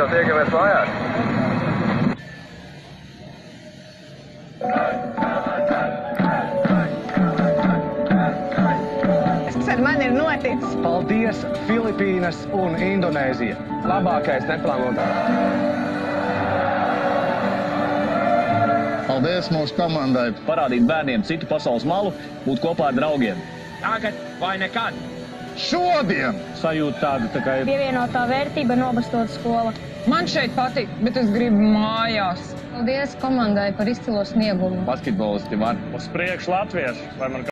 jau tiekamies mājās. Man ir noticis. Paldies, Filipīnas un Indonēzija. Labākais neplānotājs. Paldies mūsu komandai. Parādīt bērniem citu pasaules malu, būt kopā ar draugiem. Tagad vai nekad? Šodien! Sajūta tāda, tā kā pievienotā vērtība nobastot skola. Man šeit patīk, bet es gribu mājās. Paldies komandai par izcilo sniegumu. basketbolisti var. Uz priekšu latvieši, lai man